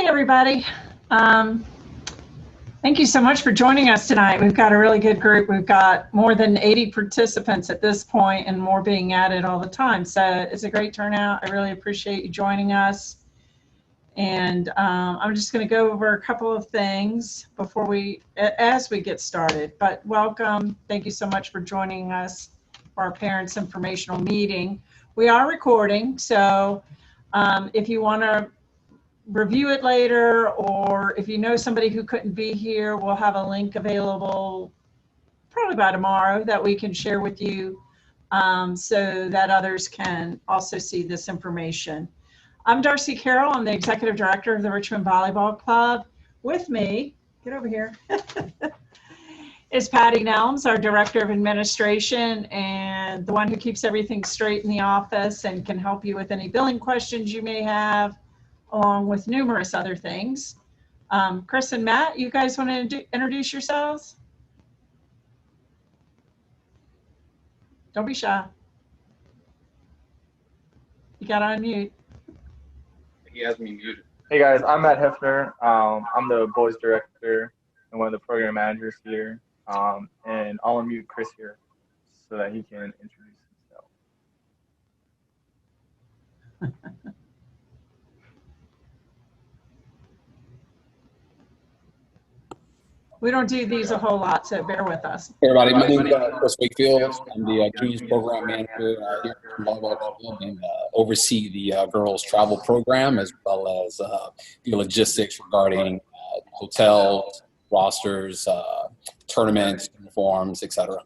everybody. Thank you so much for joining us tonight. We've got a really good group. We've got more than 80 participants at this point and more being added all the time. So it's a great turnout. I really appreciate you joining us. And I'm just going to go over a couple of things before as we get started. But welcome. Thank you so much for joining us for our parents informational meeting. We are recording, so if you want to review it later, or if you know somebody who couldn't be here, we'll have a link available probably by tomorrow that we can share with you so that others can also see this information. I'm Darcy Carroll. I'm the Executive Director of the Richmond Volleyball Club. With me, get over here, is Patty Nelms, our Director of Administration and the one who keeps everything straight in the office and can help you with any billing questions you may have, along with numerous other things. Chris and Matt, you guys want to introduce yourselves? Don't be shy. You got to unmute. He has me muted. Hey guys, I'm Matt Hefner. I'm the boys director and one of the program managers here. And I'll unmute Chris here so that he can introduce himself. We don't do these a whole lot, so bear with us. Hey everybody, my name is Chris Wakefield. I'm the Juniors Program Manager here at the Volleyball Club and oversee the girls' travel program as well as the logistics regarding hotels, rosters, tournaments, uniforms, etc.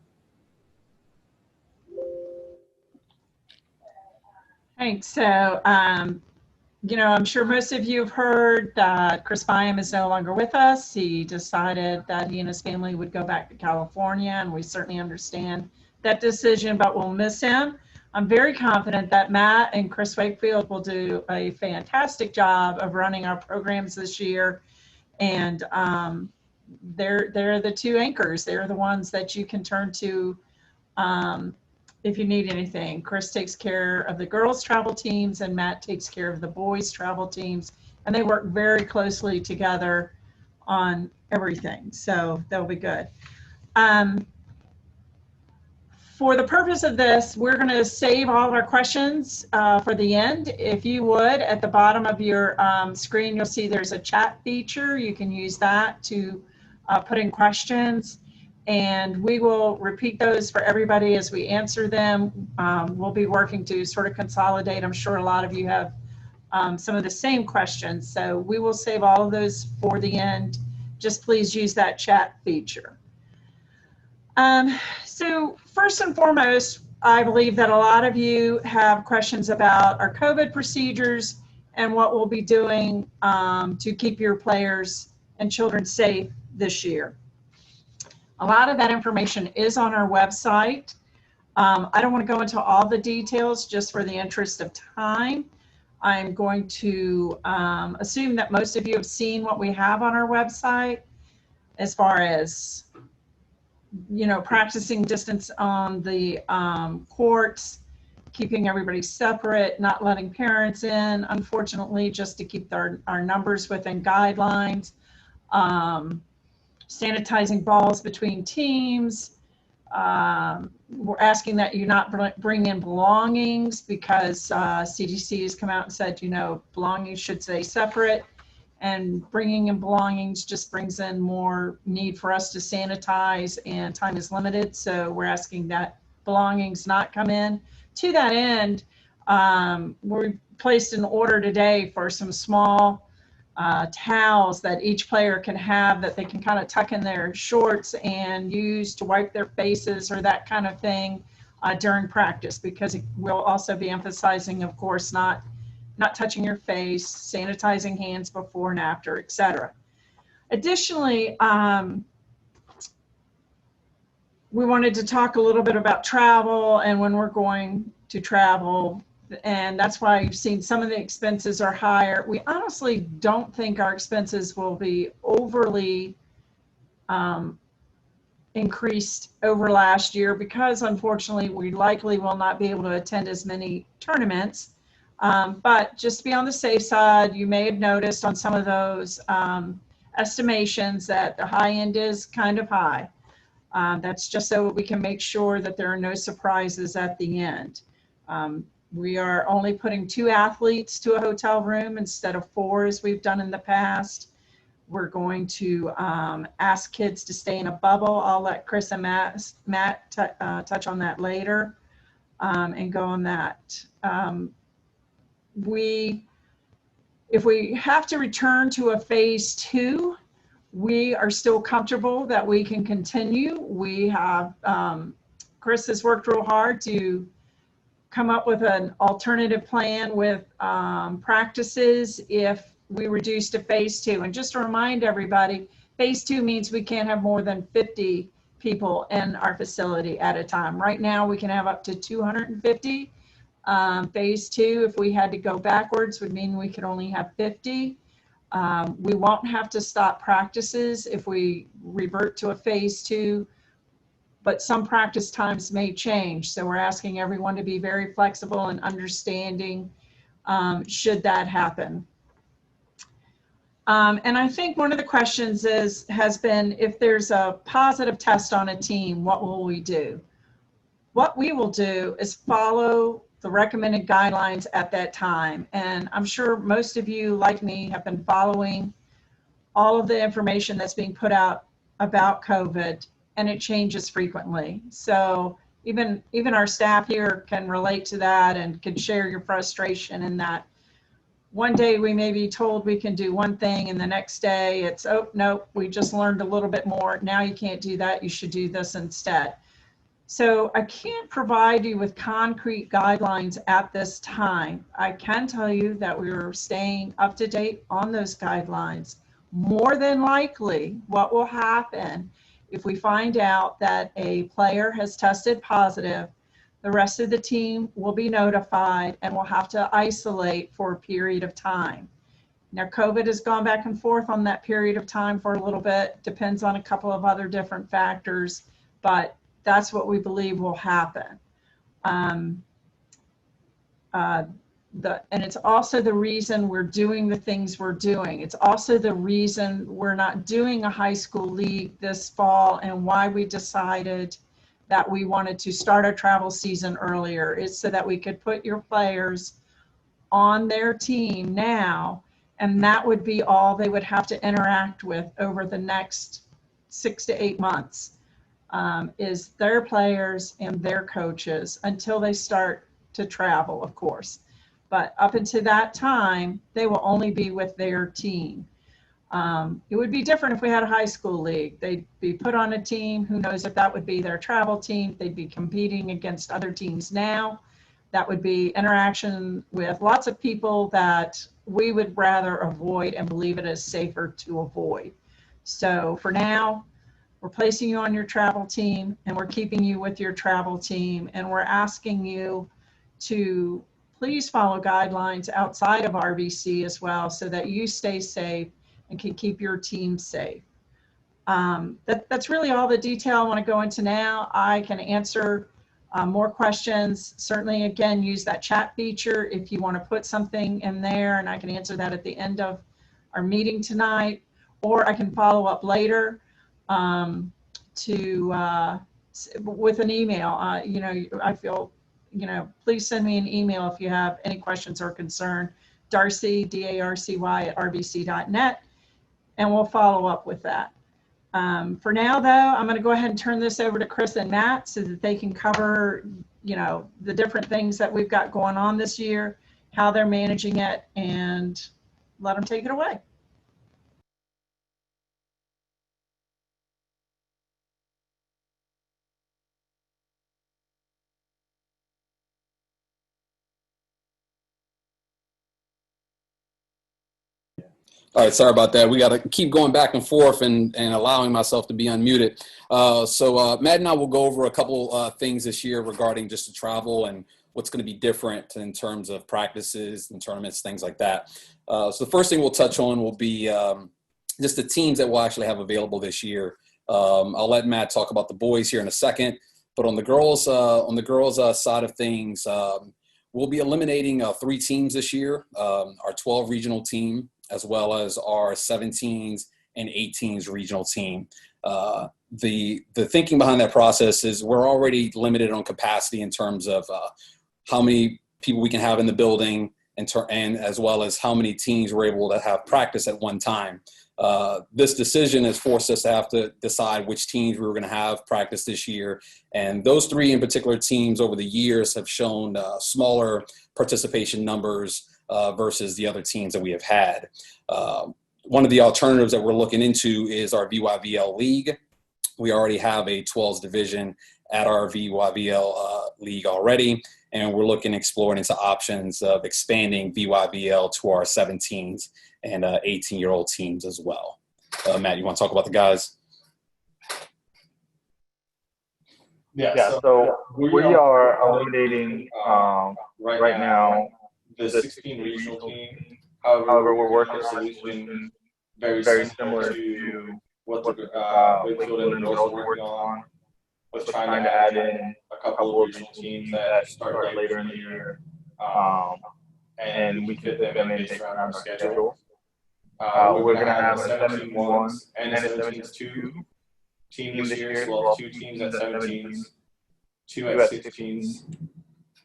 Thanks. So, you know, I'm sure most of you have heard that Chris Byam is no longer with us. He decided that he and his family would go back to California, and we certainly understand that decision, but we'll miss him. I'm very confident that Matt and Chris Wakefield will do a fantastic job of running our programs this year, and they're the two anchors. They're the ones that you can turn to if you need anything. Chris takes care of the girls' travel teams and Matt takes care of the boys' travel teams, and they work very closely together on everything, so that'll be good. For the purpose of this, we're going to save all of our questions for the end. If you would, at the bottom of your screen, you'll see there's a chat feature. You can use that to put in questions, and we will repeat those for everybody as we answer them. We'll be working to sort of consolidate. I'm sure a lot of you have some of the same questions, so we will save all of those for the end. Just please use that chat feature. So first and foremost, I believe that a lot of you have questions about our COVID procedures and what we'll be doing to keep your players and children safe this year. A lot of that information is on our website. I don't want to go into all the details just for the interest of time. I'm going to assume that most of you have seen what we have on our website as far as, you know, practicing distance on the courts, keeping everybody separate, not letting parents in, unfortunately, just to keep our numbers within guidelines. Sanitizing balls between teams. We're asking that you not bring in belongings because CDC has come out and said, you know, belongings should stay separate, and bringing in belongings just brings in more need for us to sanitize, and time is limited. So we're asking that belongings not come in. To that end, we placed an order today for some small towels that each player can have that they can kind of tuck in their shorts and use to wipe their faces or that kind of thing during practice, because we'll also be emphasizing, of course, not touching your face, sanitizing hands before and after, etc. Additionally, we wanted to talk a little bit about travel and when we're going to travel. And that's why you've seen some of the expenses are higher. We honestly don't think our expenses will be overly increased over last year, because unfortunately we likely will not be able to attend as many tournaments But just to be on the safe side, you may have noticed on some of those estimations that the high end is kind of high. That's just so we can make sure that there are no surprises at the end. We are only putting 2 athletes to a hotel room instead of 4 as we've done in the past. We're going to ask kids to stay in a bubble. I'll let Chris and Matt touch on that later and go on that. If we have to return to a phase 2, we are still comfortable that we can continue. We have, Chris has worked real hard to come up with an alternative plan with practices if we reduce to phase 2. And just to remind everybody, phase 2 means we can't have more than 50 people in our facility at a time. Right now, we can have up to 250. Phase 2, if we had to go backwards, would mean we could only have 50. We won't have to stop practices if we revert to a phase 2, but some practice times may change. So we're asking everyone to be very flexible and understanding should that happen. And I think one of the questions has been, if there's a positive test on a team, what will we do? What we will do is follow the recommended guidelines at that time. And I'm sure most of you, like me, have been following all of the information that's being put out about COVID, and it changes frequently. So even our staff here can relate to that and can share your frustration in that. One day we may be told we can do one thing, and the next day it's, oh, nope, we just learned a little bit more. Now you can't do that. You should do this instead. So I can't provide you with concrete guidelines at this time. I can tell you that we're staying up to date on those guidelines. More than likely, what will happen if we find out that a player has tested positive, the rest of the team will be notified and will have to isolate for a period of time. Now, COVID has gone back and forth on that period of time for a little bit, depends on a couple of other different factors, but that's what we believe will happen. And it's also the reason we're doing the things we're doing. It's also the reason we're not doing a high school league this fall, and why we decided that we wanted to start our travel season earlier. Is so that we could put your players on their team now, and that would be all they would have to interact with over the next 6 to 8 months. Is their players and their coaches until they start to travel, of course. But up until that time, they will only be with their team. It would be different if we had a high school league. They'd be put on a team. Who knows if that would be their travel team. They'd be competing against other teams now. That would be interaction with lots of people that we would rather avoid and believe it is safer to avoid. So for now, we're placing you on your travel team, and we're keeping you with your travel team, and we're asking you to please follow guidelines outside of RVC as well, so that you stay safe and can keep your team safe. That's really all the detail I want to go into now. I can answer more questions. Certainly, again, use that chat feature if you want to put something in there, and I can answer that at the end of our meeting tonight, or I can follow up later with an email. I feel, please send me an email if you have any questions or concern. Darcy, D-A-R-C-Y @rbc.net, and we'll follow up with that. For now, though, I'm going to go ahead and turn this over to Chris and Matt so that they can cover, the different things that we've got going on this year, how they're managing it, and let them take it away. All right, sorry about that. We got to keep going back and forth and allowing myself to be unmuted. So Matt and I will go over a couple things this year regarding just the travel and what's going to be different in terms of practices and tournaments, things like that. So the first thing we'll touch on will be just the teams that we'll actually have available this year. I'll let Matt talk about the boys here in a second, but on the girls side of things, we'll be eliminating 3 teams this year, our 12 regional team, as well as our 17s and 18s regional team. The thinking behind that process is we're already limited on capacity in terms of how many people we can have in the building, and as well as how many teams we're able to have practice at one time. This decision has forced us to have to decide which teams we were going to have practice this year. And those 3 in particular teams over the years have shown smaller participation numbers versus the other teams that we have had. One of the alternatives that we're looking into is our VYVL League. We already have a 12s division at our VYVL league already, and we're looking exploring into options of expanding VYVL to our 17s and 18-year-old teams as well. Matt, you want to talk about the guys? Yeah, so we are eliminating right now the 16 regional team. However, we're working on a solution very similar to what the Wakefield and the North are working on, with trying to add in a couple of regional teams that start later in the year, and we fit them in based around our schedule. We're going to have a 17-1 and a 17-2 team this year, so we'll have 2 teams at 17s, 2 at 16s,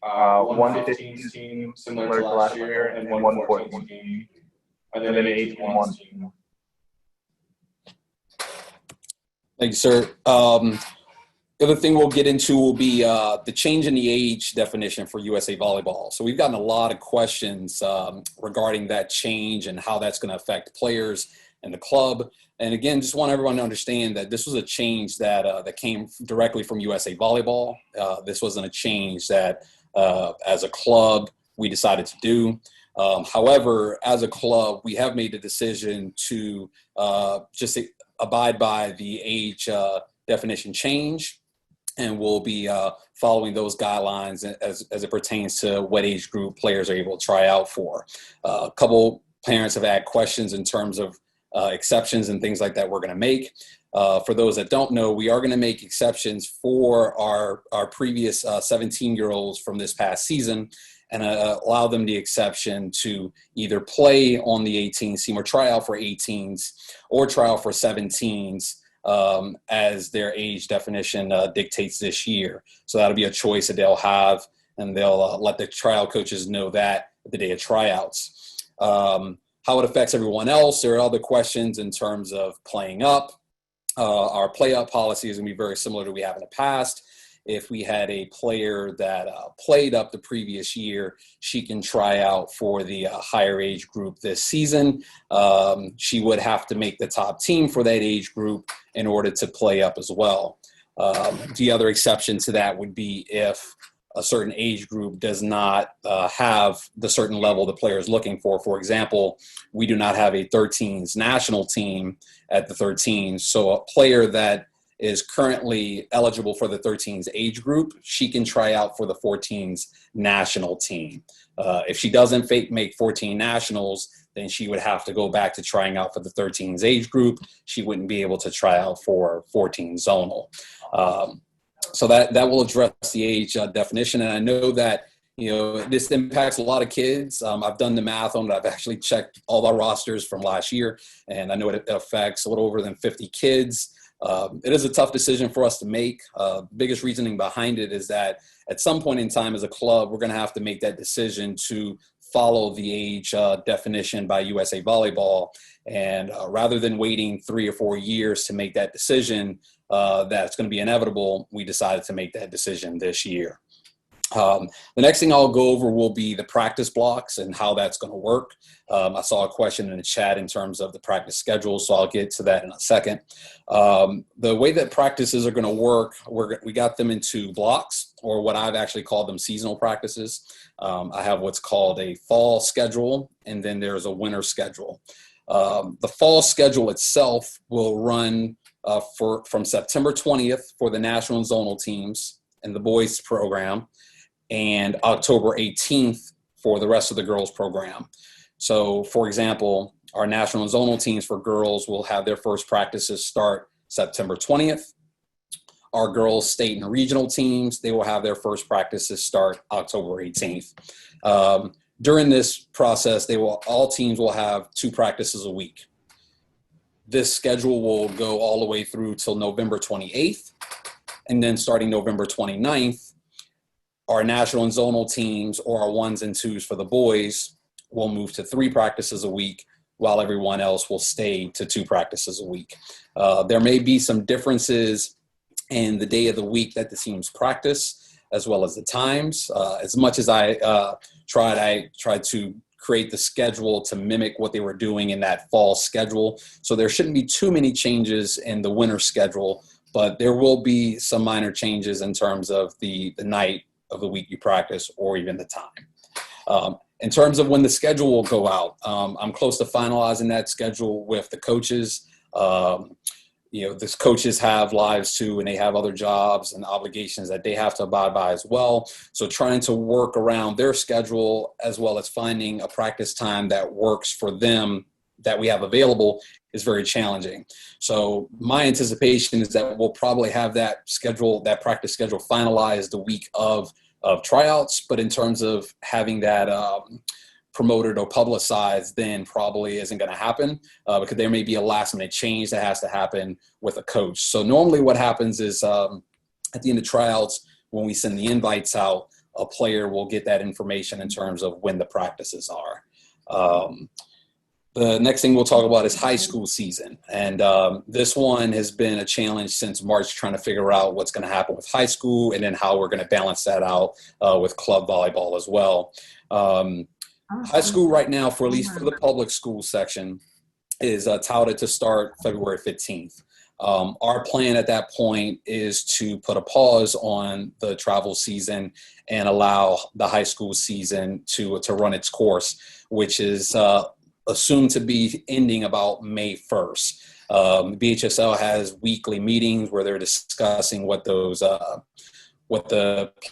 one 15s team similar to last year, and one 14s team, and then an 18-1 team. Thank you, sir. The other thing we'll get into will be the change in the age definition for USA Volleyball. So we've gotten a lot of questions regarding that change and how that's going to affect players and the club. And again, just want everyone to understand that this was a change that that came directly from USA Volleyball. This wasn't a change that, as a club, we decided to do. However, as a club, we have made the decision to just abide by the age definition change, and we'll be following those guidelines as it pertains to what age group players are able to try out for. A couple parents have had questions in terms of exceptions and things like that we're going to make. For those that don't know, we are going to make exceptions for our previous 17-year-olds from this past season, and allow them the exception to either play on the 18s team or try out for 18s or try out for 17s as their age definition dictates this year. So that'll be a choice that they'll have, and they'll let the tryout coaches know that the day of tryouts. How it affects everyone else, there are other questions in terms of playing up. Our play-up policy is going to be very similar to what we have in the past. If we had a player that played up the previous year, she can try out for the higher age group this season. She would have to make the top team for that age group in order to play up as well. The other exception to that would be if a certain age group does not have the certain level the player is looking for. For example, we do not have a 13s national team at the 13s. So a player that is currently eligible for the 13s age group, she can try out for the 14s national team. If she doesn't make 14 nationals, then she would have to go back to trying out for the 13s age group. She wouldn't be able to try out for 14 zonal. So that will address the age definition. And I know that, you know, this impacts a lot of kids. I've done the math on it. I've actually checked all our rosters from last year, and I know it affects a little over than 50 kids. It is a tough decision for us to make. Biggest reasoning behind it is that at some point in time as a club, we're going to have to make that decision to follow the age definition by USA Volleyball. And rather than waiting 3 or 4 years to make that decision, that's going to be inevitable, we decided to make that decision this year. The next thing I'll go over will be the practice blocks and how that's going to work. I saw a question in the chat in terms of the practice schedule, so I'll get to that in a second. The way that practices are going to work, we got them into blocks, or what I've actually called them seasonal practices. I have what's called a fall schedule, and then there's a winter schedule. The fall schedule itself will run from September 20th for the national and zonal teams and the boys program, and October 18th for the rest of the girls program. So, for example, our national and zonal teams for girls will have their first practices start September 20th. our girls' state and regional teams, they will have their first practices start October 18th. During this process, all teams will have 2 practices a week. This schedule will go all the way through till November 28th. And then starting November 29th, our national and zonal teams, or our 1s and 2s for the boys, will move to 3 practices a week, while everyone else will stay to 2 practices a week. There may be some differences in the day of the week that the teams practice, as well as the times. As much as I tried to create the schedule to mimic what they were doing in that fall schedule. So there shouldn't be too many changes in the winter schedule, but there will be some minor changes in terms of the night of the week you practice, or even the time. In terms of when the schedule will go out, I'm close to finalizing that schedule with the coaches. The coaches have lives too, and they have other jobs and obligations that they have to abide by as well. So trying to work around their schedule, as well as finding a practice time that works for them that we have available, is very challenging. So my anticipation is that we'll probably have that practice schedule finalized the week of tryouts. But in terms of having that promoted or publicized, then probably isn't going to happen because there may be a last minute change that has to happen with a coach. So normally what happens is at the end of tryouts, when we send the invites out, a player will get that information in terms of when the practices are. The next thing we'll talk about is high school season. And this one has been a challenge since March, trying to figure out what's going to happen with high school and then how we're going to balance that out with club volleyball as well. High school right now, for at least for the public school section, is touted to start February 15th. Our plan at that point is to put a pause on the travel season and allow the high school season to run its course, which is assumed to be ending about May 1st. BHSL has weekly meetings where they're discussing what the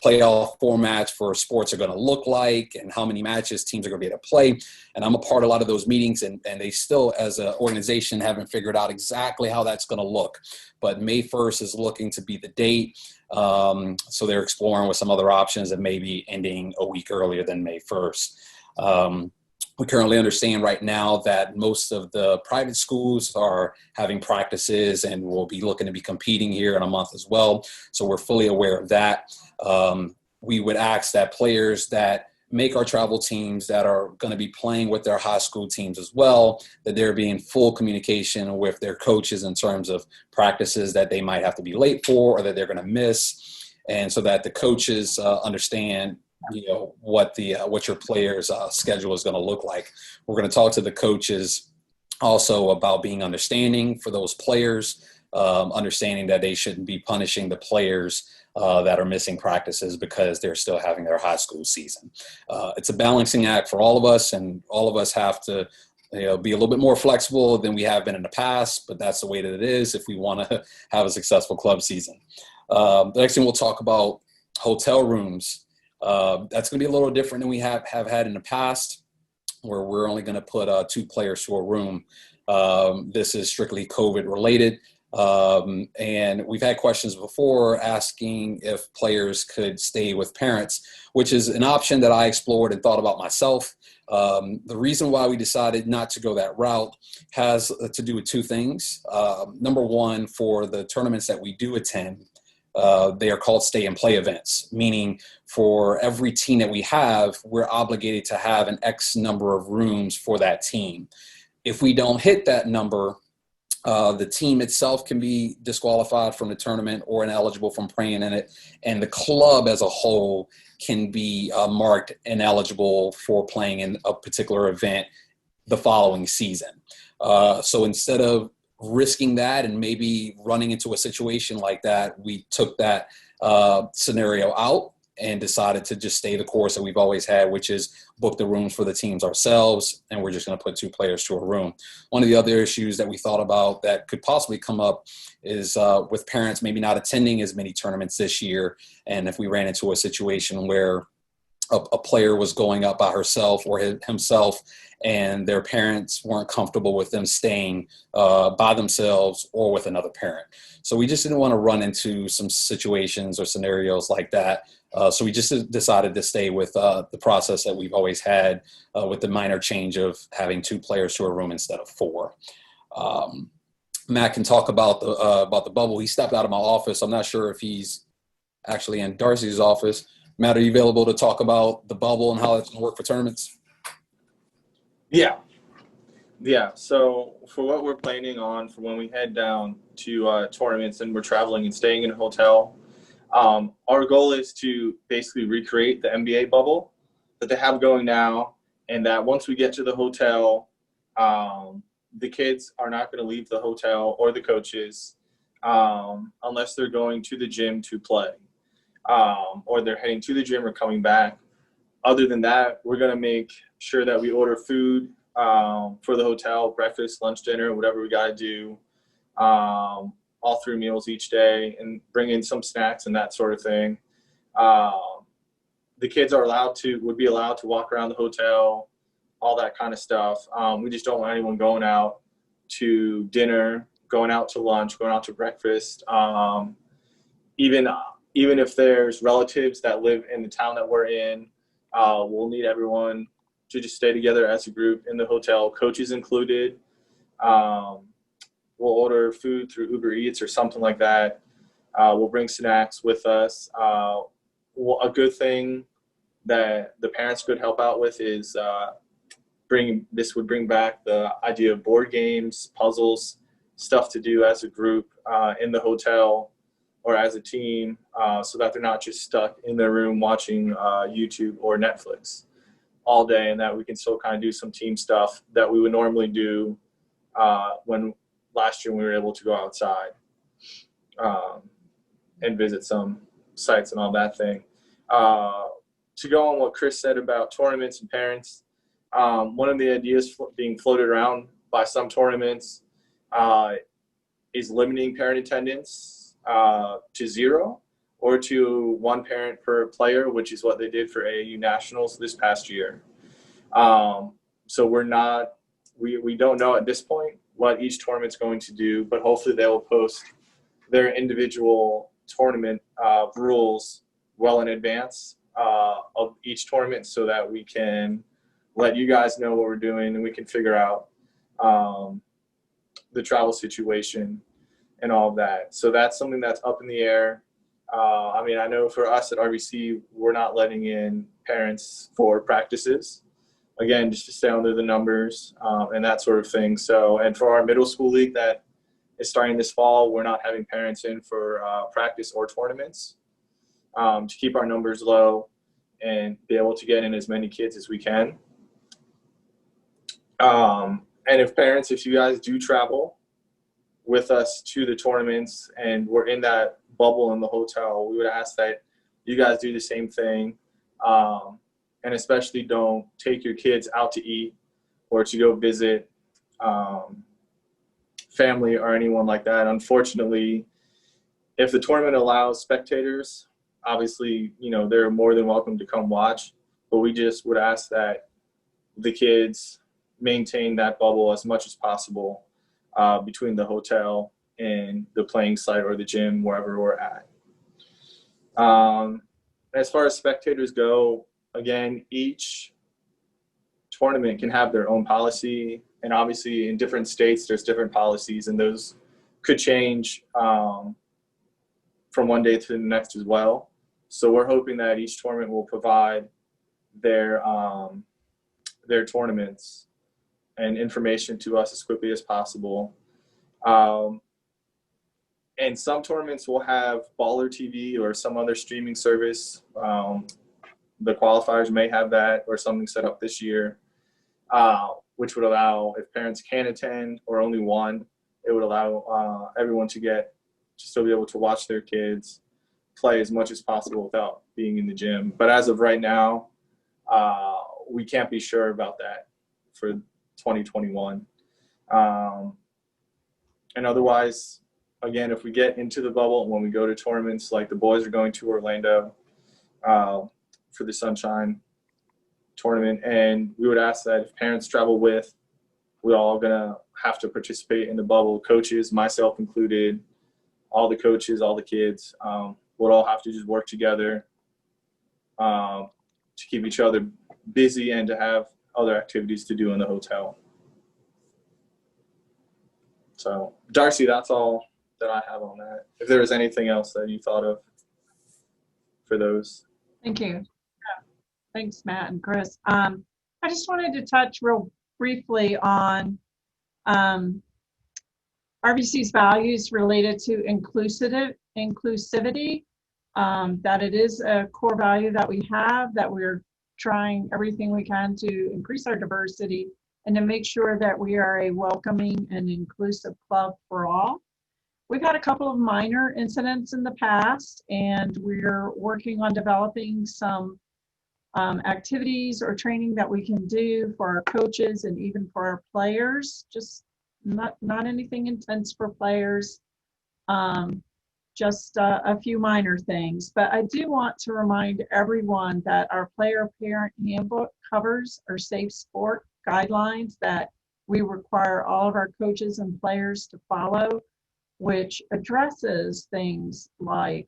playoff formats for sports are going to look like and how many matches teams are going to be able to play. And I'm a part of a lot of those meetings, and they still, as an organization, haven't figured out exactly how that's going to look. But May 1st is looking to be the date. So they're exploring with some other options that may be ending a week earlier than May 1st. We currently understand right now that most of the private schools are having practices and will be looking to be competing here in a month as well. So we're fully aware of that. We would ask that players that make our travel teams that are going to be playing with their high school teams as well, that they're being full communication with their coaches in terms of practices that they might have to be late for or that they're going to miss. And so that the coaches understand what your players' schedule is going to look like. We're going to talk to the coaches also about being understanding for those players, understanding that they shouldn't be punishing the players that are missing practices because they're still having their high school season. It's a balancing act for all of us, and all of us have to be a little bit more flexible than we have been in the past, but that's the way that it is if we want to have a successful club season. The next thing we'll talk about, hotel rooms. That's going to be a little different than we have had in the past, where we're only going to put 2 players to a room. This is strictly COVID related. And we've had questions before asking if players could stay with parents, which is an option that I explored and thought about myself. The reason why we decided not to go that route has to do with 2 things. Number one, for the tournaments that we do attend, they are called stay and play events, meaning for every team that we have, we're obligated to have an X number of rooms for that team. If we don't hit that number, the team itself can be disqualified from the tournament or ineligible from playing in it, and the club as a whole can be marked ineligible for playing in a particular event the following season. So instead of risking that and maybe running into a situation like that, we took that scenario out and decided to just stay the course that we've always had, which is book the rooms for the teams ourselves, and we're just going to put 2 players to a room. One of the other issues that we thought about that could possibly come up is with parents maybe not attending as many tournaments this year, and if we ran into a situation where a player was going up by herself or himself, and their parents weren't comfortable with them staying by themselves or with another parent. So we just didn't want to run into some situations or scenarios like that. So we just decided to stay with the process that we've always had, with the minor change of having 2 players to a room instead of 4. Matt can talk about the bubble. He stepped out of my office. I'm not sure if he's actually in Darcy's office. Matt, are you available to talk about the bubble and how it's going to work for tournaments? Yeah. So for what we're planning on for when we head down to tournaments and we're traveling and staying in a hotel, our goal is to basically recreate the NBA bubble that they have going now, and that once we get to the hotel, the kids are not going to leave the hotel or the coaches unless they're going to the gym to play. Or they're heading to the gym or coming back. Other than that, we're going to make sure that we order food for the hotel, breakfast, lunch, dinner, whatever we got to do, all 3 meals each day, and bring in some snacks and that sort of thing. The kids would be allowed to walk around the hotel, all that kind of stuff. We just don't want anyone going out to dinner, going out to lunch, going out to breakfast. Even if there's relatives that live in the town that we're in, we'll need everyone to just stay together as a group in the hotel, coaches included. We'll order food through Uber Eats or something like that. We'll bring snacks with us. A good thing that the parents could help out with is this would bring back the idea of board games, puzzles, stuff to do as a group in the hotel or as a team, so that they're not just stuck in their room watching YouTube or Netflix all day, and that we can still kind of do some team stuff that we would normally do when last year we were able to go outside and visit some sites and all that thing. To go on what Chris said about tournaments and parents, one of the ideas being floated around by some tournaments is limiting parent attendance to 0 or to 1 parent per player, which is what they did for AAU Nationals this past year. So we don't know at this point what each tournament's going to do, but hopefully they will post their individual tournament rules well in advance of each tournament, so that we can let you guys know what we're doing and we can figure out the travel situation and all of that. So that's something that's up in the air. I know for us at RBC, we're not letting in parents for practices, again, just to stay under the numbers and that sort of thing. So, and for our middle school league that is starting this fall, we're not having parents in for practice or tournaments to keep our numbers low and be able to get in as many kids as we can. And if you guys do travel with us to the tournaments and we're in that bubble in the hotel, we would ask that you guys do the same thing. And especially don't take your kids out to eat or to go visit family or anyone like that. Unfortunately, if the tournament allows spectators, obviously, they're more than welcome to come watch, but we just would ask that the kids maintain that bubble as much as possible between the hotel and the playing site or the gym, wherever we're at. As far as spectators go, again, each tournament can have their own policy, and obviously in different states there's different policies, and those could change from one day to the next as well. So we're hoping that each tournament will provide their tournaments and information to us as quickly as possible. And some tournaments will have Baller TV or some other streaming service. The qualifiers may have that or something set up this year, which would allow, if parents can attend or only one, it would allow everyone to still be able to watch their kids play as much as possible without being in the gym. But as of right now, we can't be sure about that for 2021. And otherwise, again, if we get into the bubble, when we go to tournaments like the boys are going to Orlando for the Sunshine tournament, and we would ask that if parents travel with, we're all gonna have to participate in the bubble. Coaches, myself included, all the coaches, all the kids, we'll all have to just work together to keep each other busy and to have other activities to do in the hotel. So, Darcy, that's all that I have on that. If there was anything else that you thought of for those. Thank you. Yeah. Thanks, Matt and Chris. I just wanted to touch real briefly on RVC's values related to inclusivity, that it is a core value that we have, that we're trying everything we can to increase our diversity and to make sure that we are a welcoming and inclusive club for all. We've had a couple of minor incidents in the past, and we're working on developing some activities or training that we can do for our coaches and even for our players. Just not anything intense for players, just a few minor things. But I do want to remind everyone that our player parent handbook covers our safe sport guidelines that we require all of our coaches and players to follow, which addresses things like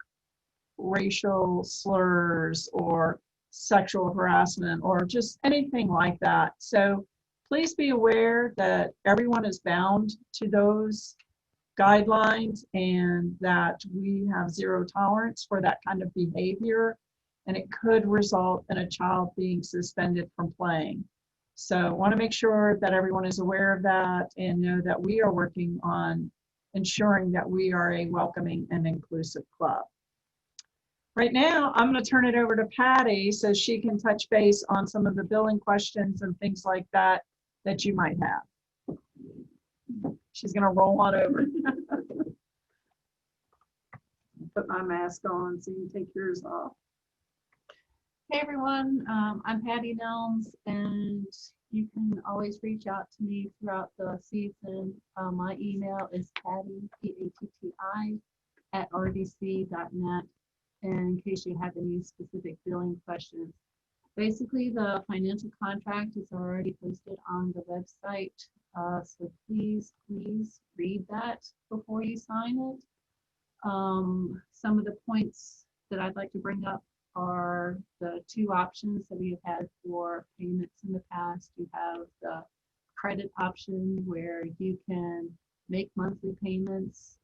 racial slurs or sexual harassment or just anything like that. So please be aware that everyone is bound to those guidelines and that we have zero tolerance for that kind of behavior, and it could result in a child being suspended from playing. So I want to make sure that everyone is aware of that and know that we are working on ensuring that we are a welcoming and inclusive club. Right now, I'm going to turn it over to Patty so she can touch base on some of the billing questions and things like that that you might have. She's going to roll on over. Put my mask on so you can take yours off. Hey everyone, I'm Patty Nelms, and you can always reach out to me throughout the season. My email is patty, P-A-T-T-I, @rdc.net, in case you have any specific billing questions. Basically, the financial contract is already posted on the website, so please read that before you sign it. Some of the points that I'd like to bring up are the two options that we have had for payments in the past. You have the credit option where you can make monthly payments.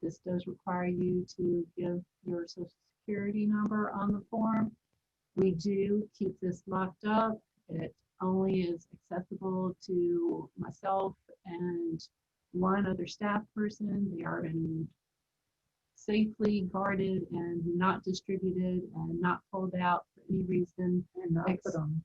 This does require you to give your Social Security number on the form. We do keep this locked up. It only is accessible to myself and one other staff person. They are safely guarded and not distributed and not pulled out for any reason. And not put on.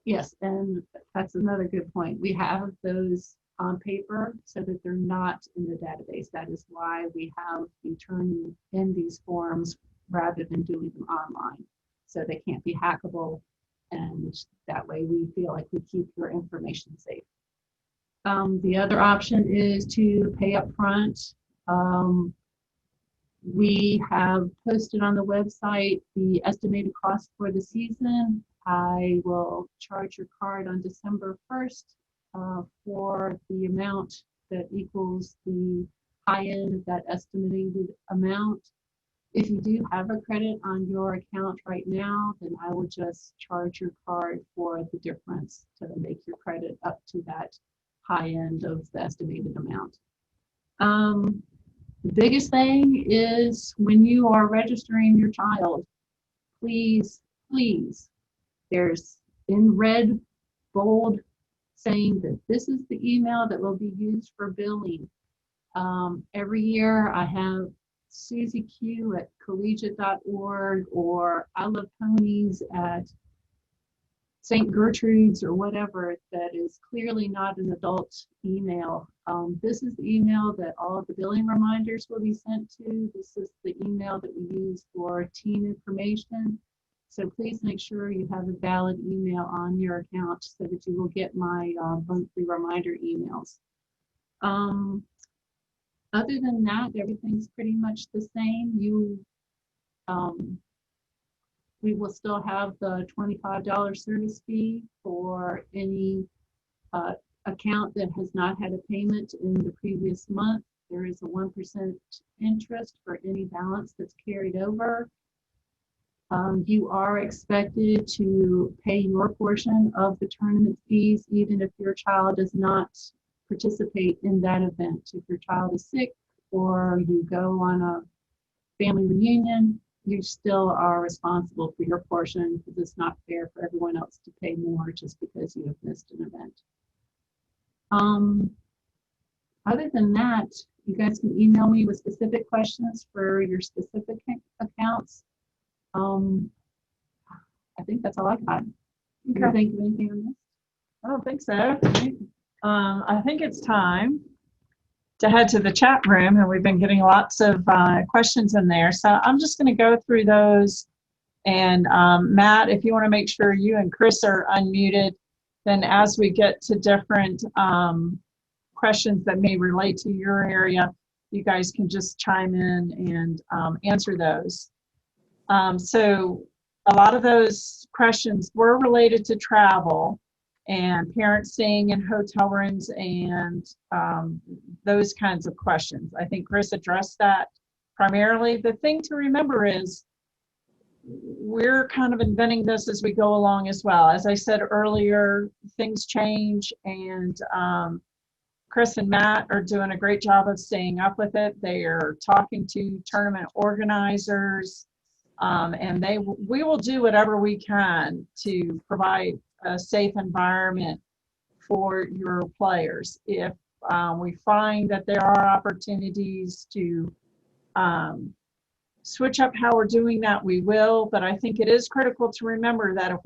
Yes, and that's another good point. We have those on paper so that they're not in the database. That is why we have you turning in these forms rather than doing them online. So they can't be hackable, and that way we feel like we keep your information safe. The other option is to pay up front. We have posted on the website the estimated cost for the season. I will charge your card on December 1st for the amount that equals the high end of that estimated amount. If you do have a credit on your account right now, then I will just charge your card for the difference to make your credit up to that high end of the estimated amount. The biggest thing is when you are registering your child, please, there's in red, bold, saying that this is the email that will be used for billing. Every year I have Susie Q at collegiate.org or I Love Ponies at St. Gertrude's or whatever that is clearly not an adult email. This is the email that all of the billing reminders will be sent to. This is the email that we use for team information. So please make sure you have a valid email on your account so that you will get my monthly reminder emails. Other than that, everything's pretty much the same. We will still have the $25 service fee for any account that has not had a payment in the previous month. There is a 1% interest for any balance that's carried over. You are expected to pay your portion of the tournament fees, even if your child does not participate in that event. If your child is sick or you go on a family reunion, you still are responsible for your portion, because it's not fair for everyone else to pay more just because you have missed an event. Other than that, you guys can email me with specific questions for your specific accounts. I think that's all I got. Can you think of anything on this? I don't think so. I think it's time to head to the chat room, and we've been getting lots of questions in there. So I'm just going to go through those. And Matt, if you want to make sure you and Chris are unmuted, then as we get to different questions that may relate to your area, you guys can just chime in and answer those. So a lot of those questions were related to travel and parents staying in hotel rooms and those kinds of questions. I think Chris addressed that primarily. The thing to remember is we're kind of inventing this as we go along as well. As I said earlier, things change, and Chris and Matt are doing a great job of staying up with it. They are talking to tournament organizers, and we will do whatever we can to provide a safe environment for your players. If we find that there are opportunities to switch up how we're doing that, we will. But I think it is critical to remember that if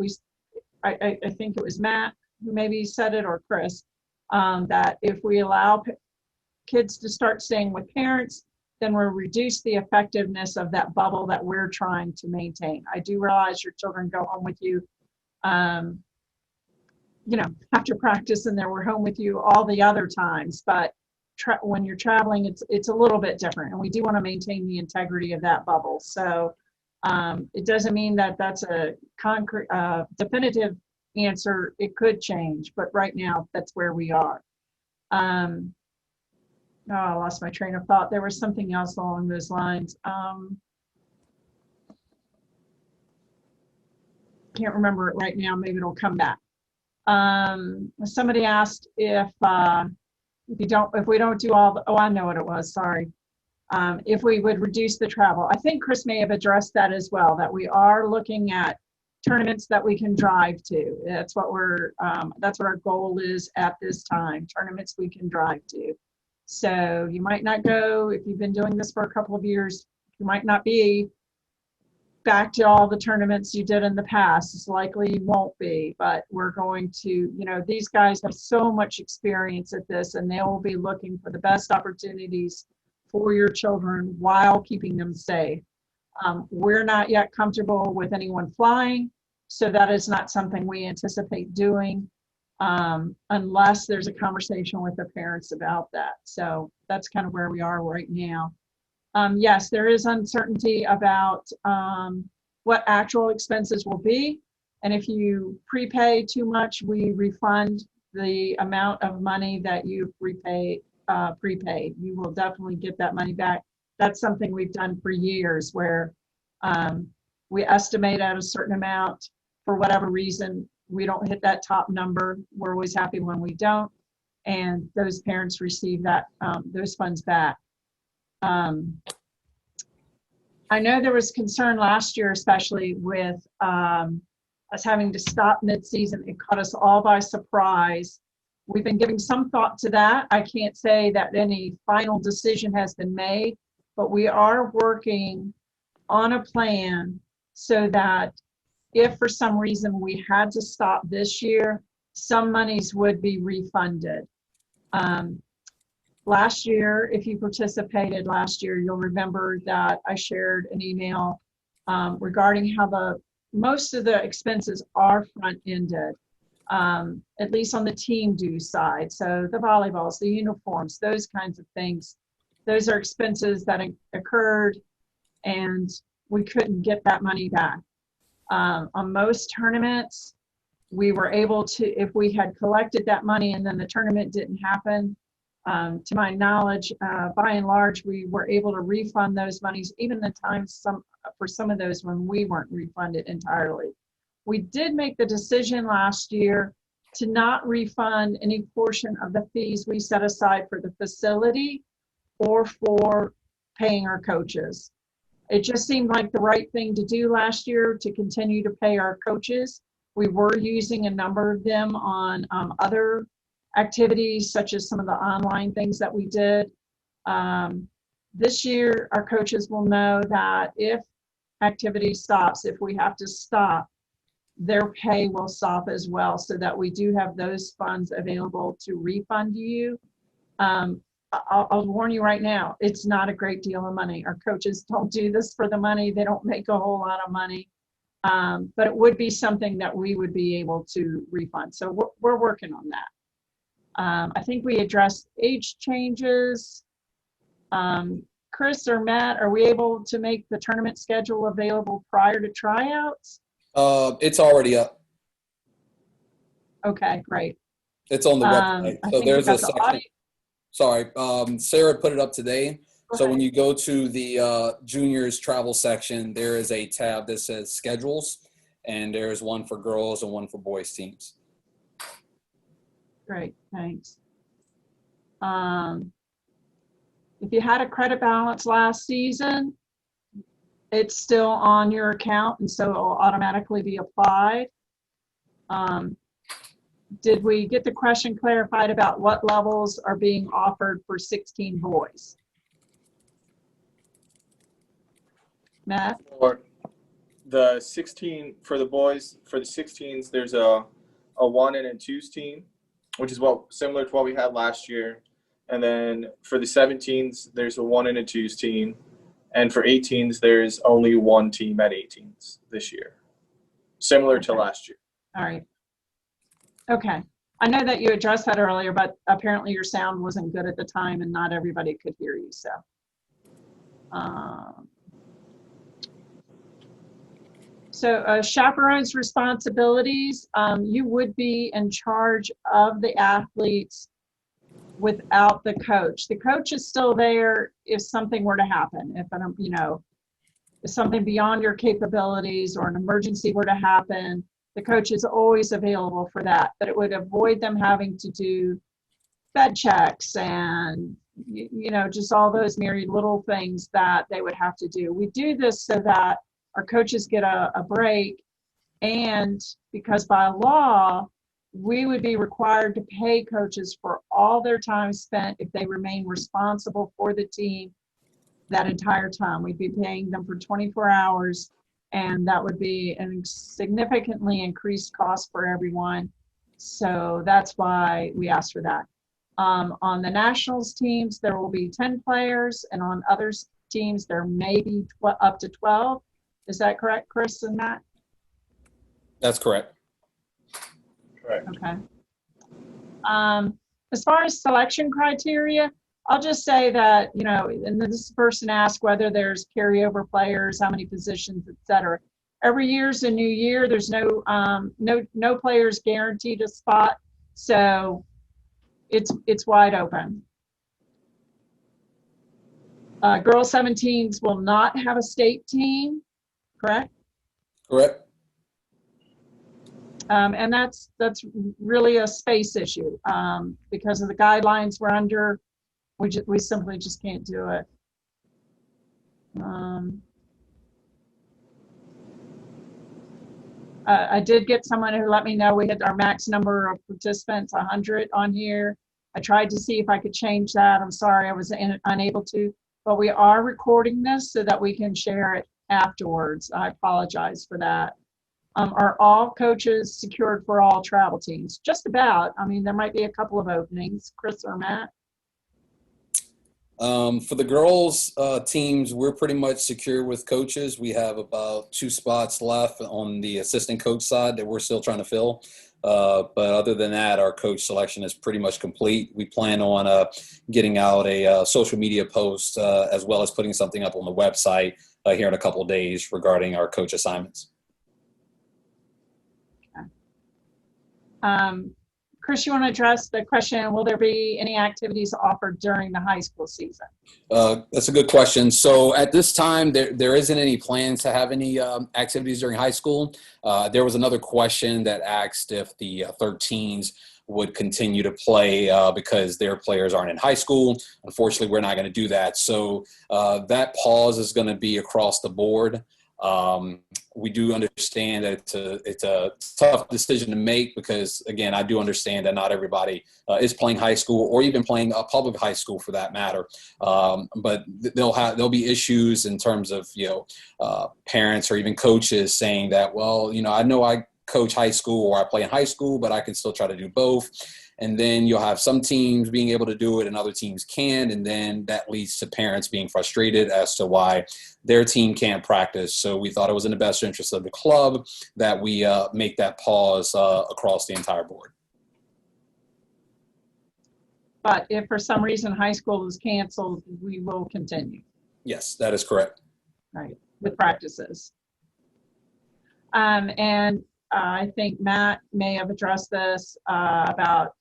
I think it was Matt who maybe said it, or Chris, that if we allow kids to start staying with parents, then we'll reduce the effectiveness of that bubble that we're trying to maintain. I do realize your children go home with you, after practice, and then we're home with you all the other times. But when you're traveling, it's a little bit different, and we do want to maintain the integrity of that bubble. So it doesn't mean that that's a concrete, definitive answer. It could change, but right now that's where we are. I lost my train of thought. There was something else along those lines. Can't remember it right now. Maybe it'll come back. Somebody asked if we don't do all the, I know what it was, sorry. If we would reduce the travel. I think Chris may have addressed that as well, that we are looking at tournaments that we can drive to. That's what our goal is at this time, tournaments we can drive to. So you might not go, if you've been doing this for a couple of years, you might not be back to all the tournaments you did in the past. It's likely you won't be, but we're going to, these guys have so much experience at this, and they will be looking for the best opportunities for your children while keeping them safe. We're not yet comfortable with anyone flying, so that is not something we anticipate doing unless there's a conversation with the parents about that. So that's kind of where we are right now. Yes, there is uncertainty about what actual expenses will be. And if you prepay too much, we refund the amount of money that you prepaid. You will definitely get that money back. That's something we've done for years, where we estimate at a certain amount. For whatever reason, we don't hit that top number. We're always happy when we don't. And those parents receive those funds back. I know there was concern last year, especially with us having to stop mid-season. It caught us all by surprise. We've been giving some thought to that. I can't say that any final decision has been made, but we are working on a plan so that if for some reason we had to stop this year, some monies would be refunded. Last year, if you participated last year, you'll remember that I shared an email regarding how most of the expenses are front-ended, at least on the team dues side. So the volleyballs, the uniforms, those kinds of things, those are expenses that occurred, and we couldn't get that money back. On most tournaments, we were able to, if we had collected that money and then the tournament didn't happen, to my knowledge, by and large, we were able to refund those monies, even the times for some of those when we weren't refunded entirely. We did make the decision last year to not refund any portion of the fees we set aside for the facility or for paying our coaches. It just seemed like the right thing to do last year to continue to pay our coaches. We were using a number of them on other activities, such as some of the online things that we did. This year, our coaches will know that if activity stops, if we have to stop, their pay will stop as well, so that we do have those funds available to refund you. I'll warn you right now, it's not a great deal of money. Our coaches don't do this for the money. They don't make a whole lot of money. But it would be something that we would be able to refund. So we're working on that. I think we addressed age changes. Chris or Matt, are we able to make the tournament schedule available prior to tryouts? It's already up. Okay, great. It's on the website. So there's a section. Sorry, Sarah put it up today. So when you go to the juniors travel section, there is a tab that says schedules, and there's one for girls and one for boys teams. Great, thanks. If you had a credit balance last season, it's still on your account, and so it will automatically be applied. Did we get the question clarified about what levels are being offered for 16 boys? Matt? For the 16, for the boys, for the 16s, there's a 1 and a 2s team, which is similar to what we had last year. And then for the 17s, there's a 1 and a 2s team. And for 18s, there's only one team at 18s this year, similar to last year. All right. Okay. I know that you addressed that earlier, but apparently your sound wasn't good at the time and not everybody could hear you. So chaperone's responsibilities, you would be in charge of the athletes without the coach. The coach is still there if something were to happen, if something beyond your capabilities or an emergency were to happen, the coach is always available for that, but it would avoid them having to do bed checks and, just all those myriad little things that they would have to do. We do this so that our coaches get a break, and because by law, we would be required to pay coaches for all their time spent if they remain responsible for the team that entire time. We'd be paying them for 24 hours, and that would be a significantly increased cost for everyone. So that's why we asked for that. On the nationals teams, there will be 10 players, and on other teams, there may be up to 12. Is that correct, Chris and Matt? That's correct. Correct. Okay. As far as selection criteria, I'll just say that, and this person asked whether there's carryover players, how many positions, et cetera. Every year's a new year. There's no players guaranteed a spot. So it's wide open. Girls 17s will not have a state team, correct? Correct. And that's really a space issue because of the guidelines we're under. We simply just can't do it. I did get someone who let me know we had our max number of participants, 100 on here. I tried to see if I could change that. I'm sorry, I was unable to, but we are recording this so that we can share it afterwards. I apologize for that. Are all coaches secured for all travel teams? Just about. I mean, there might be a couple of openings. Chris or Matt? For the girls teams, we're pretty much secure with coaches. We have about 2 spots left on the assistant coach side that we're still trying to fill. But other than that, our coach selection is pretty much complete. We plan on getting out a social media post as well as putting something up on the website here in a couple of days regarding our coach assignments. Chris, you want to address the question, will there be any activities offered during the high school season? That's a good question. So at this time, there isn't any plans to have any activities during high school. There was another question that asked if the 13s would continue to play because their players aren't in high school. Unfortunately, we're not going to do that. So that pause is going to be across the board. We do understand that it's a tough decision to make because, again, I do understand that not everybody is playing high school or even playing a public high school for that matter. But there'll be issues in terms of, parents or even coaches saying that, well, I know I coach high school or I play in high school, but I can still try to do both. And then you'll have some teams being able to do it and other teams can. And then that leads to parents being frustrated as to why their team can't practice. So we thought it was in the best interest of the club that we make that pause across the entire board. But if for some reason high school is canceled, we will continue. Yes, that is correct. Right, with practices. And I think Matt may have addressed this about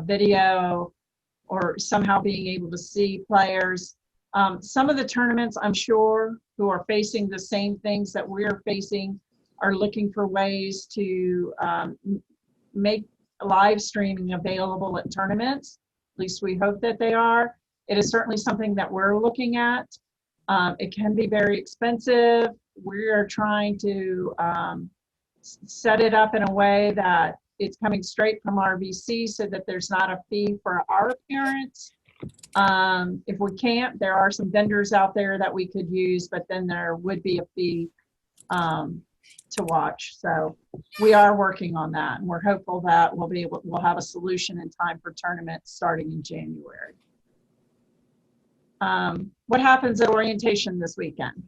video or somehow being able to see players. Some of the tournaments, I'm sure, who are facing the same things that we're facing are looking for ways to make live streaming available at tournaments. At least we hope that they are. It is certainly something that we're looking at. It can be very expensive. We are trying to set it up in a way that it's coming straight from RVC so that there's not a fee for our parents. If we can't, there are some vendors out there that we could use, but then there would be a fee to watch. So we are working on that, and we're hopeful that we'll have a solution in time for tournaments starting in January. What happens at orientation this weekend?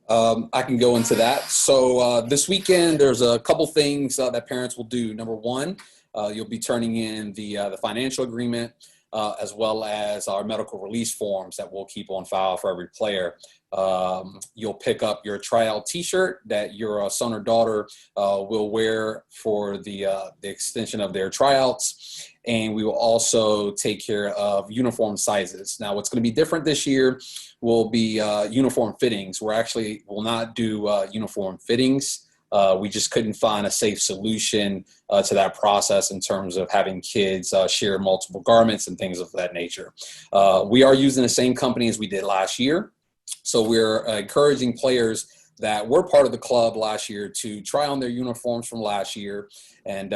I can go into that. So this weekend, there's a couple things that parents will do. Number one, you'll be turning in the financial agreement as well as our medical release forms that we'll keep on file for every player. You'll pick up your tryout T-shirt that your son or daughter will wear for the extension of their tryouts. And we will also take care of uniform sizes. Now, what's going to be different this year will be uniform fittings. We'll not do uniform fittings. We just couldn't find a safe solution to that process in terms of having kids share multiple garments and things of that nature. We are using the same company as we did last year. So we're encouraging players that were part of the club last year to try on their uniforms from last year and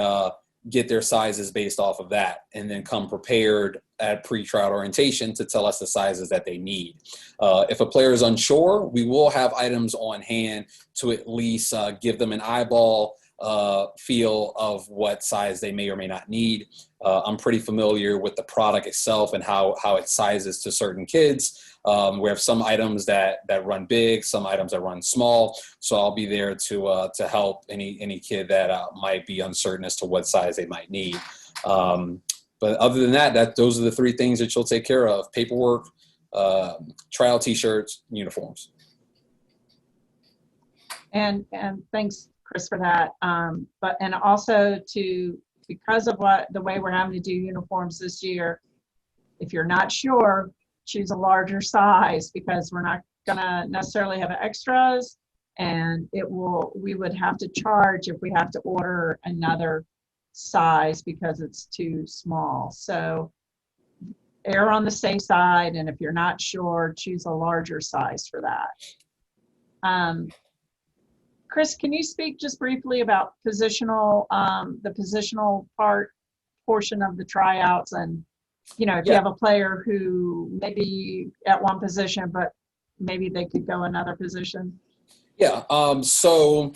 get their sizes based off of that, and then come prepared at pre-tryout orientation to tell us the sizes that they need. If a player is unsure, we will have items on hand to at least give them an eyeball feel of what size they may or may not need. I'm pretty familiar with the product itself and how it sizes to certain kids. We have some items that run big, some items that run small. So I'll be there to help any kid that might be uncertain as to what size they might need. But other than that, those are the three things that you'll take care of: paperwork, trial T-shirts, uniforms. And thanks, Chris, for that. And also because of the way we're having to do uniforms this year, if you're not sure, choose a larger size, because we're not gonna necessarily have extras, and we would have to charge if we have to order another size because it's too small. So err on the safe side, and if you're not sure, choose a larger size for that. Chris, can you speak just briefly about the positional portion of the tryouts, and if you have a player who may be at one position, but maybe they could go another position? Yeah, so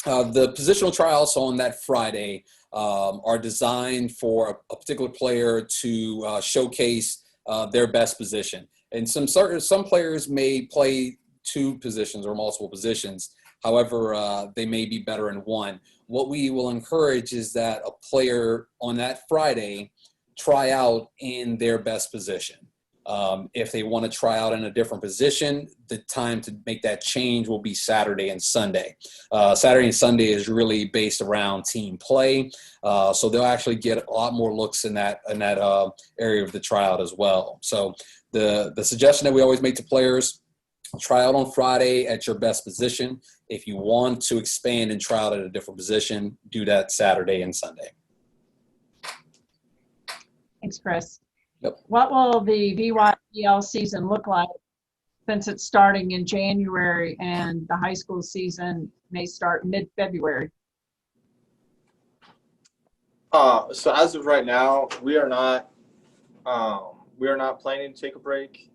the positional tryouts on that Friday are designed for a particular player to showcase their best position. And some players may play two positions or multiple positions. However, they may be better in one. What we will encourage is that a player on that Friday try out in their best position. If they want to try out in a different position, the time to make that change will be Saturday and Sunday. Saturday and Sunday is really based around team play, so they'll actually get a lot more looks in that area of the tryout as well. So the suggestion that we always make to players: try out on Friday at your best position. If you want to expand and try out at a different position, do that Saturday and Sunday. Thanks, Chris. Yep. What will the VYBL season look like since it's starting in January and the high school season may start mid-February? So as of right now, we are not planning to take a break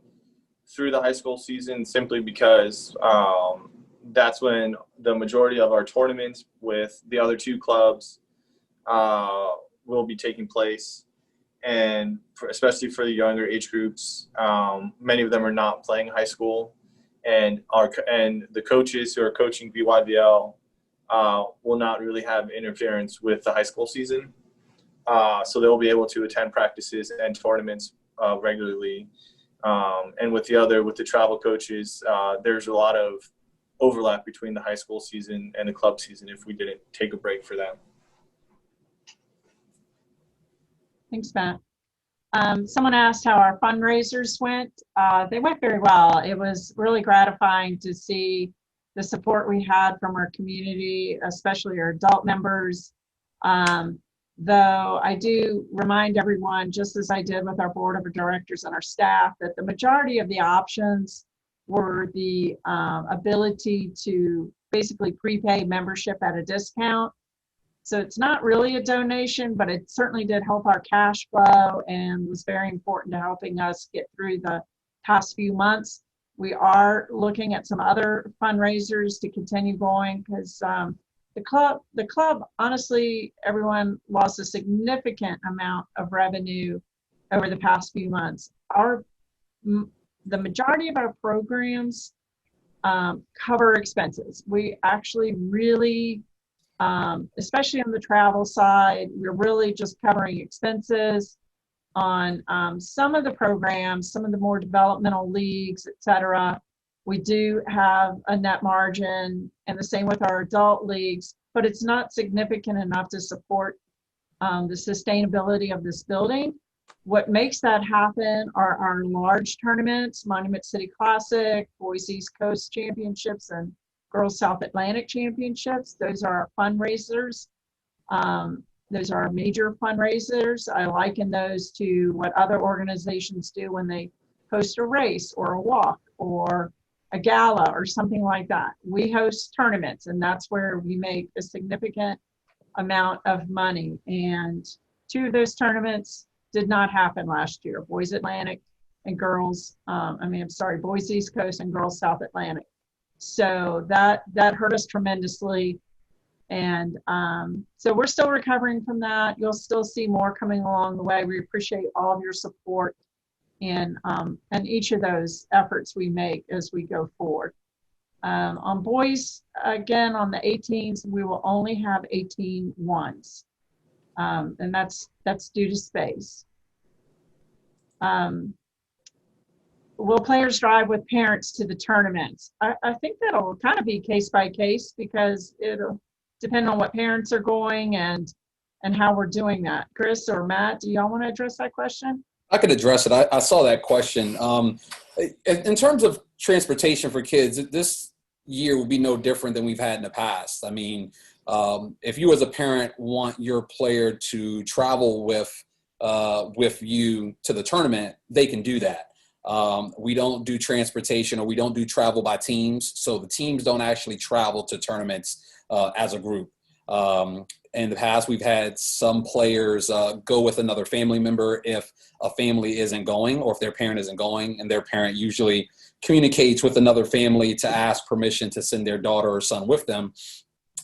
through the high school season, simply because that's when the majority of our tournaments with the other two clubs will be taking place. And especially for the younger age groups, many of them are not playing high school, and the coaches who are coaching VYBL will not really have interference with the high school season, so they'll be able to attend practices and tournaments regularly. And with the travel coaches, there's a lot of overlap between the high school season and the club season if we didn't take a break for them. Thanks, Matt. Someone asked how our fundraisers went. They went very well. It was really gratifying to see the support we had from our community, especially our adult members. Though I do remind everyone, just as I did with our board of directors and our staff, that the majority of the options were the ability to basically prepay membership at a discount. So it's not really a donation, but it certainly did help our cash flow and was very important to helping us get through the past few months. We are looking at some other fundraisers to continue going, because the club, honestly, everyone lost a significant amount of revenue over the past few months. The majority of our programs cover expenses. We actually really, especially on the travel side, we're really just covering expenses on some of the programs, some of the more developmental leagues, et cetera. We do have a net margin, and the same with our adult leagues, but it's not significant enough to support the sustainability of this building. What makes that happen are our large tournaments: Monument City Classic, Boys East Coast Championships, and Girls South Atlantic Championships. Those are our fundraisers. Those are our major fundraisers. I liken those to what other organizations do when they host a race or a walk or a gala or something like that. We host tournaments, and that's where we make a significant amount of money. And two of those tournaments did not happen last year: Boys Atlantic and Girls, Boys East Coast and Girls South Atlantic. So that hurt us tremendously. And so we're still recovering from that. You'll still see more coming along the way. We appreciate all of your support in each of those efforts we make as we go forward. On boys, again, on the 18s, we will only have 18 ones. And that's due to space. Will players drive with parents to the tournaments? I think that'll kind of be case by case, because it'll depend on what parents are going and how we're doing that. Chris or Matt, do y'all want to address that question? I could address it. I saw that question. In terms of transportation for kids, this year will be no different than we've had in the past. I mean, if you as a parent want your player to travel with you to the tournament, they can do that. We don't do transportation, or we don't do travel by teams. So the teams don't actually travel to tournaments as a group. In the past, we've had some players go with another family member if a family isn't going, or if their parent isn't going, and their parent usually communicates with another family to ask permission to send their daughter or son with them.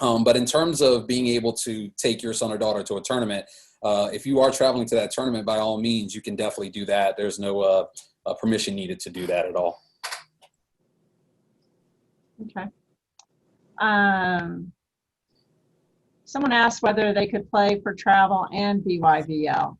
But in terms of being able to take your son or daughter to a tournament, if you are traveling to that tournament, by all means, you can definitely do that. There's no permission needed to do that at all. Okay. Someone asked whether they could play for travel and BYBL.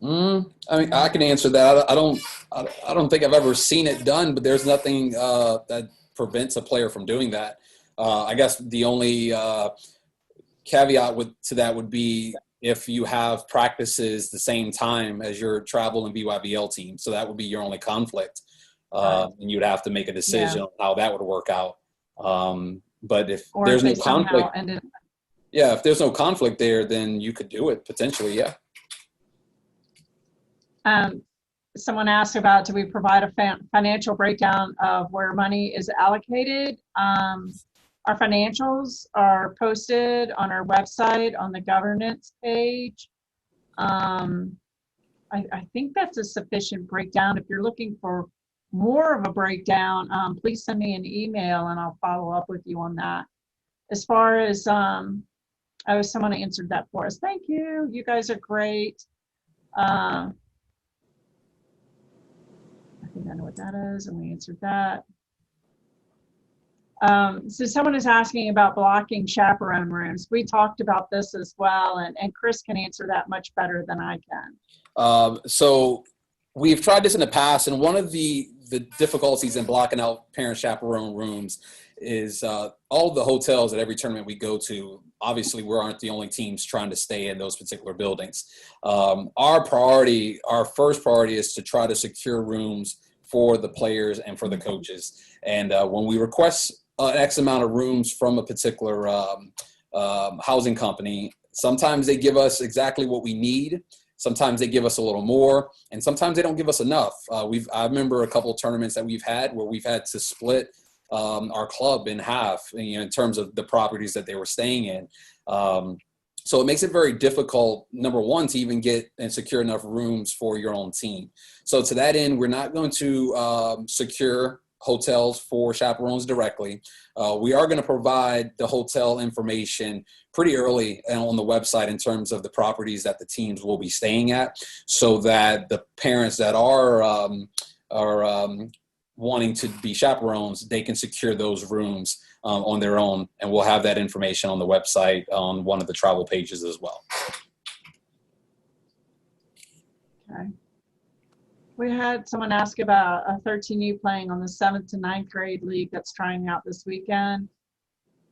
I mean, I can answer that. I don't think I've ever seen it done, but there's nothing that prevents a player from doing that. I guess the only caveat to that would be if you have practices the same time as your travel and BYBL team. So that would be your only conflict. And you'd have to make a decision on how that would work out. But if there's no conflict, if there's no conflict there, then you could do it potentially, yeah. Someone asked about, do we provide a financial breakdown of where money is allocated? Our financials are posted on our website on the governance page. I think that's a sufficient breakdown. If you're looking for more of a breakdown, please send me an email and I'll follow up with you on that. As far as, someone answered that for us. Thank you. You guys are great. I think I know what that is, and we answered that. So someone is asking about blocking chaperone rooms. We talked about this as well, and Chris can answer that much better than I can. So we've tried this in the past, and one of the difficulties in blocking out parent chaperone rooms is all the hotels at every tournament we go to, obviously we aren't the only teams trying to stay in those particular buildings. Our first priority is to try to secure rooms for the players and for the coaches. And when we request an X amount of rooms from a particular housing company, sometimes they give us exactly what we need. Sometimes they give us a little more, and sometimes they don't give us enough. I remember a couple of tournaments that we've had where we've had to split our club in half, in terms of the properties that they were staying in. So it makes it very difficult, number one, to even get and secure enough rooms for your own team. So to that end, we're not going to secure hotels for chaperones directly. We are going to provide the hotel information pretty early on the website in terms of the properties that the teams will be staying at, so that the parents that are wanting to be chaperones, they can secure those rooms on their own, and we'll have that information on the website on one of the travel pages as well. Okay. We had someone ask about a 13U playing on the 7th to 9th grade league that's trying out this weekend.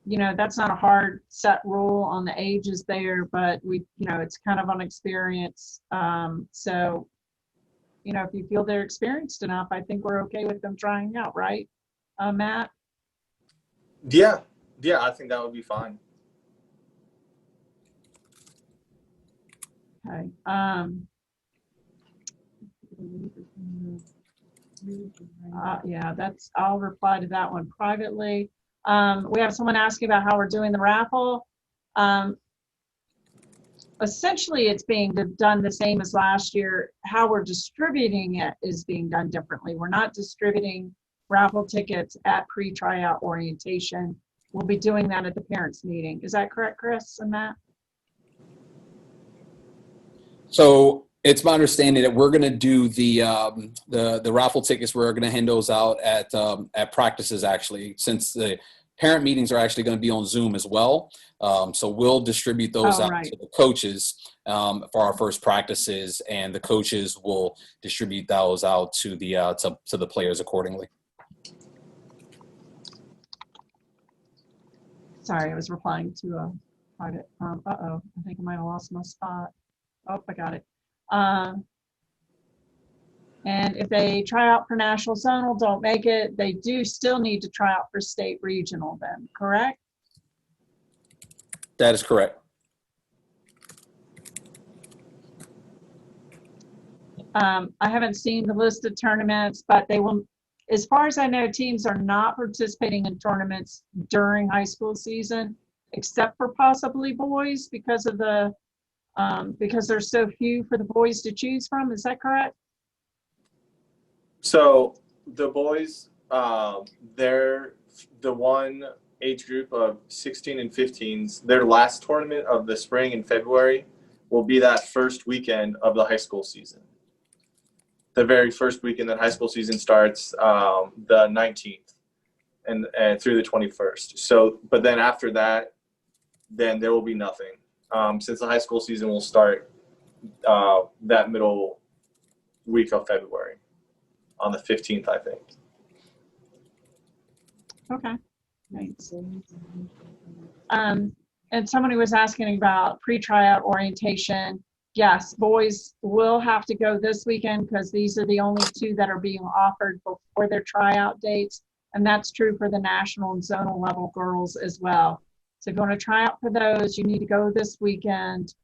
That's not a hard set rule on the ages there, but it's kind of on experience. So, if you feel they're experienced enough, I think we're okay with them trying out, right, Matt? Yeah, I think that would be fine. Okay. I'll reply to that one privately. We have someone asking about how we're doing the raffle. Essentially, it's being done the same as last year. How we're distributing it is being done differently. We're not distributing raffle tickets at pre-tryout orientation. We'll be doing that at the parents' meeting. Is that correct, Chris and Matt? So it's my understanding that we're going to do the raffle tickets. We're going to hand those out at practices, actually, since the parent meetings are actually going to be on Zoom as well. So we'll distribute those out to the coaches for our first practices, and the coaches will distribute those out to the players accordingly. Sorry, I was replying to a private. I think I might have lost my spot. Oh, I got it. And if they try out for national zonal, don't make it, they do still need to try out for state regional then, correct? That is correct. I haven't seen the list of tournaments, but they will, as far as I know, teams are not participating in tournaments during high school season, except for possibly boys because of the, because there's so few for the boys to choose from. Is that correct? So the boys, they're the one age group of 16 and 15s. Their last tournament of the spring in February will be that first weekend of the high school season. The very first weekend that high school season starts, the 19th and through the 21st. So, but then after that, then there will be nothing. Since the high school season will start that middle week of February, on the 15th, I think. Okay. Thanks. And somebody was asking about pre-tryout orientation. Yes, boys will have to go this weekend because these are the only two that are being offered before their tryout dates. And that's true for the national and zonal level girls as well. So if you want to try out for those, you need to go this weekend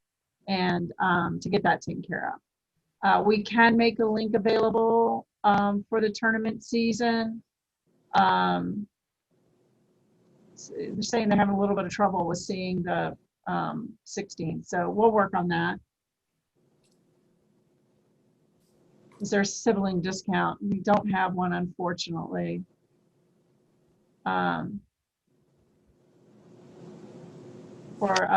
and to get that taken care of. We can make a link available for the tournament season. They're saying they're having a little bit of trouble with seeing the 16. So we'll work on that. Is there a sibling discount? We don't have one, unfortunately. For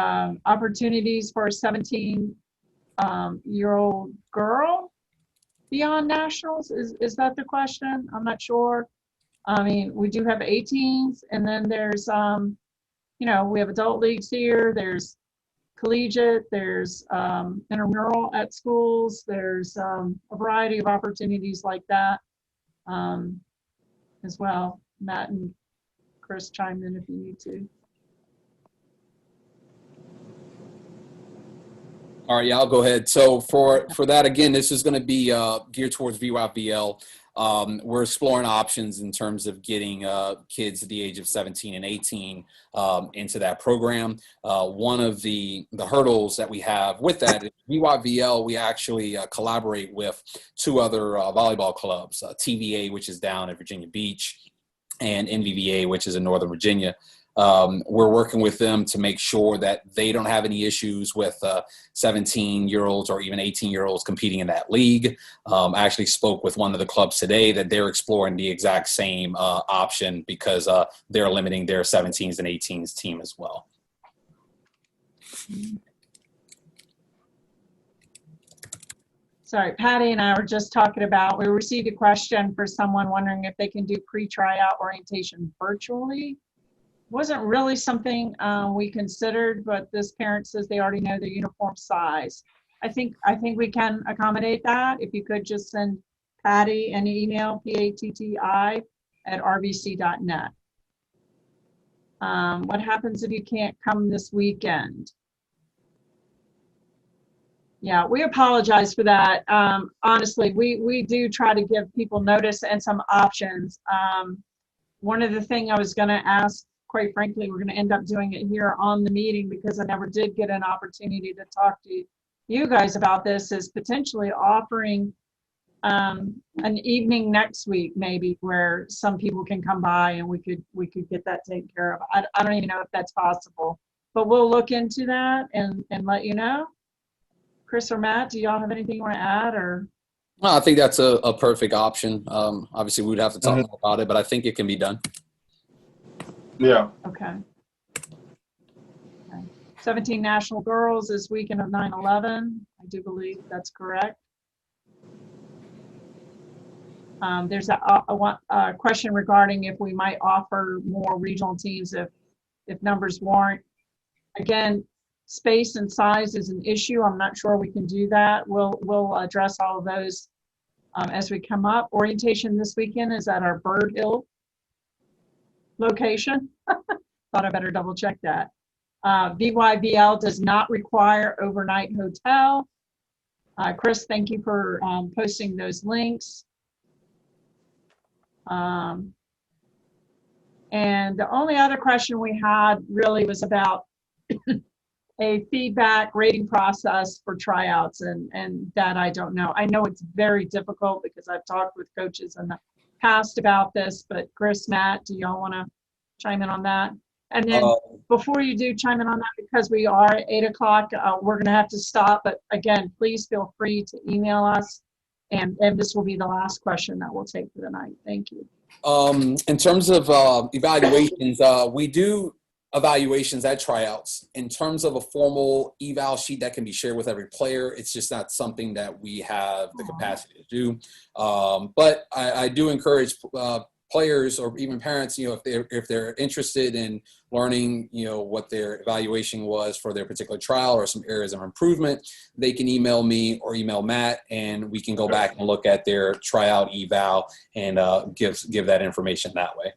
opportunities for a 17-year-old girl beyond nationals, is that the question? I'm not sure. I mean, we do have 18s, and then there's, you know, we have adult leagues here. There's collegiate, there's intramural at schools. There's a variety of opportunities like that as well. Matt and Chris, chime in if you need to. All right, yeah, I'll go ahead. So for that, again, this is going to be geared towards VYVL. We're exploring options in terms of getting kids at the age of 17 and 18 into that program. One of the hurdles that we have with that is VYVL, we actually collaborate with two other volleyball clubs, TVA, which is down at Virginia Beach, and NVVA, which is in Northern Virginia. We're working with them to make sure that they don't have any issues with 17-year-olds or even 18-year-olds competing in that league. I actually spoke with one of the clubs today that they're exploring the exact same option because they're limiting their 17s and 18s team as well. Sorry, Patty and I were just talking about, we received a question for someone wondering if they can do pre-tryout orientation virtually. Wasn't really something we considered, but this parent says they already know their uniform size. I think we can accommodate that. If you could just send Patty an email, patti@rbc.net. What happens if you can't come this weekend? Yeah, we apologize for that. Honestly, we do try to give people notice and some options. One of the things I was going to ask, quite frankly, we're going to end up doing it here on the meeting because I never did get an opportunity to talk to you guys about this, is potentially offering an evening next week, maybe, where some people can come by and we could get that taken care of. I don't even know if that's possible, but we'll look into that and let you know. Chris or Matt, do y'all have anything you want to add? Or? Well, I think that's a perfect option. Obviously, we'd have to talk more about it, but I think it can be done. Yeah. Okay. 17 national girls this weekend of 9/11. I do believe that's correct. There's a question regarding if we might offer more regional teams if numbers warrant. Again, space and size is an issue. I'm not sure we can do that. We'll address all of those as we come up. Orientation this weekend is at our Bird Hill location. Thought I better double check that. VYVL does not require overnight hotel. Chris, thank you for posting those links. And the only other question we had really was about a feedback rating process for tryouts, and that I don't know. I know it's very difficult because I've talked with coaches in the past about this, but Chris, Matt, do y'all want to chime in on that? And then before you do chime in on that, because we are at 8 o'clock, we're going to have to stop. But again, please feel free to email us. And this will be the last question that we'll take for the night. Thank you. In terms of evaluations, we do evaluations at tryouts. In terms of a formal eval sheet that can be shared with every player, it's just not something that we have the capacity to do. But I do encourage players or even parents, if they're interested in learning, what their evaluation was for their particular trial or some areas of improvement, they can email me or email Matt, and we can go back and look at their tryout eval and give that information that way.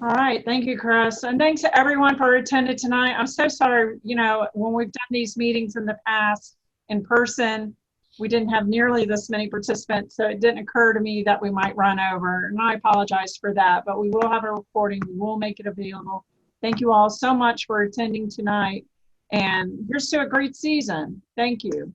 All right, thank you, Chris. And thanks to everyone for attending tonight. I'm so sorry, when we've done these meetings in the past in person, we didn't have nearly this many participants, so it didn't occur to me that we might run over, and I apologize for that, but we will have a recording. We will make it available. Thank you all so much for attending tonight, and here's to a great season. Thank you.